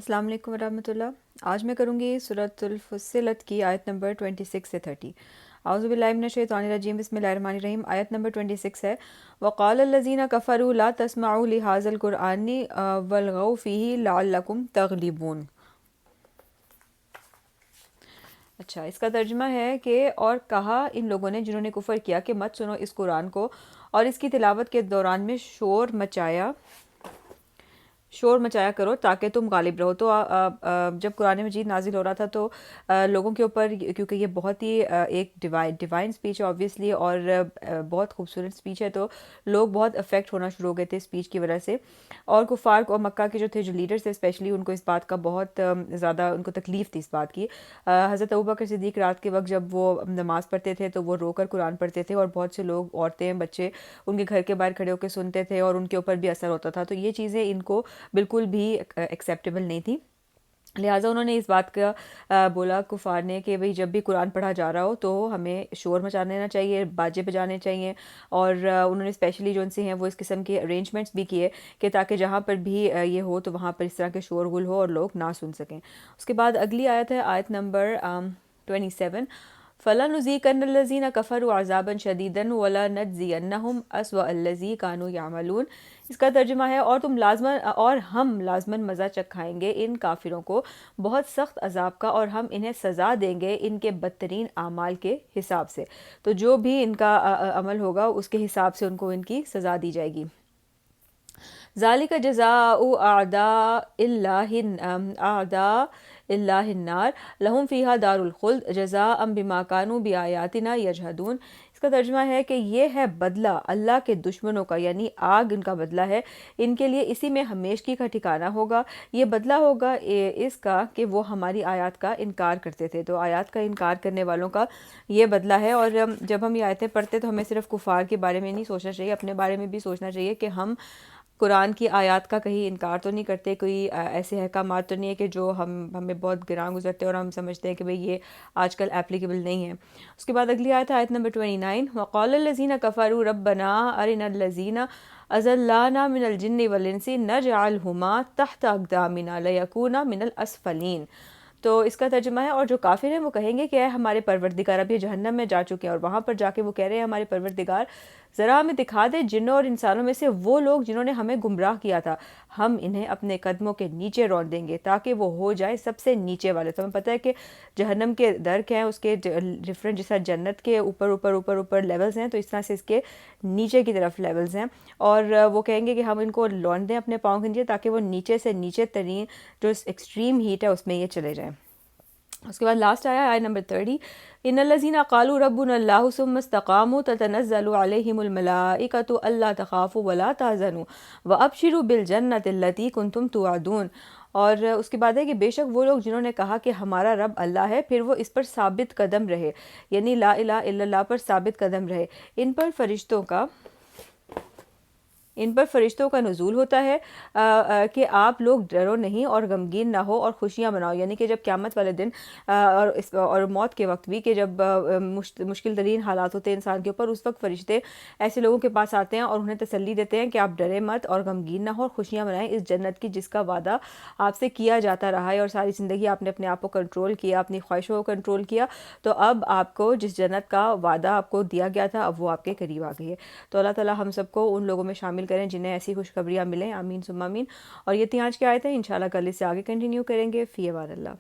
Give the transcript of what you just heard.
السلام علیکم ورحمۃ اللہ۔ آج میں کروں گی سورۃ الفصلت کی آیت نمبر 26 سے 30۔ اعوذ باللہ من الشیطان الرجیم، بسم اللہ الرحمن الرحیم۔ آیت نمبر 26 ہے، وقال الذین کفروا لا تسمعوا لہذا القرآن والغوا فیہ لعلکم تغلبون۔ اچھا، اس کا ترجمہ ہے کہ اور کہا ان لوگوں نے جنہوں نے کفر کیا کہ مت سنو اس قرآن کو اور اس کی تلاوت کے دوران میں شور مچایا کرو تاکہ تم غالب رہو۔ تو جب قرآن مجید نازل ہو رہا تھا تو لوگوں کے اوپر، کیونکہ یہ بہت ہی ایک ڈیوائن سپیچ ہے آبویسلی، اور بہت خوبصورت سپیچ ہے، تو لوگ بہت افیکٹ ہونا شروع ہو گئے تھے سپیچ کی وجہ سے، اور کفار کو، مکہ کے جو تھے، جو لیڈرز تھے اسپیشلی، ان کو اس بات کا بہت زیادہ ان کو تکلیف تھی اس بات کی۔ حضرت ابوبکر صدیق رات کے وقت جب وہ نماز پڑھتے تھے تو وہ رو کر قرآن پڑھتے تھے، اور بہت سے لوگ، عورتیں، بچے ان کے گھر کے باہر کھڑے ہو کے سنتے تھے، اور ان کے اوپر بھی اثر ہوتا تھا۔ تو یہ چیزیں ان کو بالکل بھی ایکسیپٹیبل نہیں تھی، لہٰذا انہوں نے اس بات کا بولا کفار نے کہ بھئی جب بھی قرآن پڑھا جا رہا ہو تو ہمیں شور مچا دینا چاہیے، باجے بجانے چاہیے، اور انہوں نے اسپیشلی جو ان سے ہیں وہ اس قسم کے ارینجمنٹس بھی کیے کہ تاکہ جہاں پر بھی یہ ہو تو وہاں پر اس طرح کے شور غل ہو اور لوگ نہ سن سکیں۔ اس کے بعد اگلی آیت ہے آیت نمبر 27، فَلَنُذِيقَنَّ الَّذِينَ كَفَرُوا عَذَابًا شَدِيدًا وَلَنَجْزِيَنَّهُمْ أَسْوَأَ الَّذِي كَانُوا يَعْمَلُونَ۔ اس کا ترجمہ ہے، اور ہم لازماً مزہ چکھائیں گے ان کافروں کو بہت سخت عذاب کا، اور ہم انہیں سزا دیں گے ان کے بدترین اعمال کے حساب سے۔ تو جو بھی ان کا عمل ہوگا اس کے حساب سے ان کو ان کی سزا دی جائے گی۔ ذالک جزاء اعداء اللہ النار لہم فیہا دار الخلد جزاء بما کانوا بآیاتنا یجحدون۔ اس کا ترجمہ ہے کہ یہ ہے بدلہ اللہ کے دشمنوں کا، یعنی آگ ان کا بدلہ ہے، ان کے لیے اسی میں ہمیشگی کا ٹھکانہ ہوگا۔ یہ بدلہ ہوگا اس کا کہ وہ ہماری آیات کا انکار کرتے تھے، تو آیات کا انکار کرنے والوں کا یہ بدلہ ہے۔ اور جب ہم یہ آیتیں پڑھتے تو ہمیں صرف کفار کے بارے میں نہیں سوچنا چاہیے، اپنے بارے میں بھی سوچنا چاہیے کہ ہم قرآن کی آیات کا کہیں انکار تو نہیں کرتے، کوئی ایسے احکامات تو نہیں ہے کہ جو ہمیں بہت گراں گزرتے اور ہم سمجھتے ہیں کہ بھئی یہ آج کل اپلیکیبل نہیں ہے۔ اس کے بعد اگلی آیت ہے آیت نمبر 29، وَقَالَ الَّذِينَ كَفَرُوا رَبَّنَا أَرِنَا الَّذِينَ أَضَلَّانَا مِنَ الْجِنِّ وَالْإِنسِ نَجْعَلْهُمَا تَحْتَ أَقْدَامِنَا لِيَكُونَا مِنَ الْأَسْفَلِينَ۔ تو اس کا ترجمہ ہے، اور جو کافر ہیں وہ کہیں گے کہ اے ہمارے پروردگار، اب یہ جہنم میں جا چکے ہیں اور وہاں پر جا کے وہ کہہ رہے ہیں ہمارے پروردگار ذرا ہمیں دکھا دے جنوں اور انسانوں میں سے وہ لوگ جنہوں نے ہمیں گمراہ کیا تھا، ہم انہیں اپنے قدموں کے نیچے رون دیں گے تاکہ وہ ہو جائے سب سے نیچے والے۔ تو ہمیں پتہ ہے کہ جہنم کے درک ہیں، اس کے ڈفرینٹ، جس طرح جنت کے اوپر اوپر اوپر اوپر لیولز ہیں، تو اس طرح سے اس کے نیچے کی طرف لیولز ہیں، اور وہ کہیں گے کہ ہم ان کو لون دیں اپنے پاؤں کے نیچے تاکہ وہ نیچے سے نیچے ترین جو ایکسٹریم ہیٹ ہے اس میں یہ چلے جائیں۔ اس کے بعد لاسٹ آیا آیت نمبر 30، ان الذین قالوا ربنا اللہ ثم استقاموا تتنزل علیہم الملائکۃ الا تخافوا ولا تحزنوا وابشروا بالجنۃ التی کنتم توعدون۔ اور اس کے بعد ہے کہ بے شک وہ لوگ جنہوں نے کہا کہ ہمارا رب اللہ ہے، پھر وہ اس پر ثابت قدم رہے، یعنی لا الہ الا اللہ پر ثابت قدم رہے، ان پر فرشتوں کا نزول ہوتا ہے کہ آپ لوگ ڈرو نہیں اور غمگین نہ ہو اور خوشیاں مناؤ، یعنی کہ جب قیامت والے دن اور موت کے وقت بھی، کہ جب مشکل ترین حالات ہوتے ہیں انسان کے اوپر، اس وقت فرشتے ایسے لوگوں کے پاس آتے ہیں اور انہیں تسلی دیتے ہیں کہ آپ ڈرے مت اور غمگین نہ ہو اور خوشیاں منائیں اس جنت کی جس کا وعدہ آپ سے کیا جاتا رہا ہے، اور ساری زندگی آپ نے اپنے آپ کو کنٹرول کیا، اپنی خواہشوں کو کنٹرول کیا، تو اب آپ کو جس جنت کا وعدہ آپ کو دیا گیا تھا اب وہ آپ کے قریب آ گئی ہے۔ تو اللہ تعالی ہم سب کو ان لوگوں میں شامل کریں جنہیں ایسی خوشخبریاں ملیں، آمین ثم آمین۔ اور یہ تھی آج کی آیتیں، انشاءاللہ کل اس سے آگے کنٹینیو کریں گے۔ فی امان اللہ۔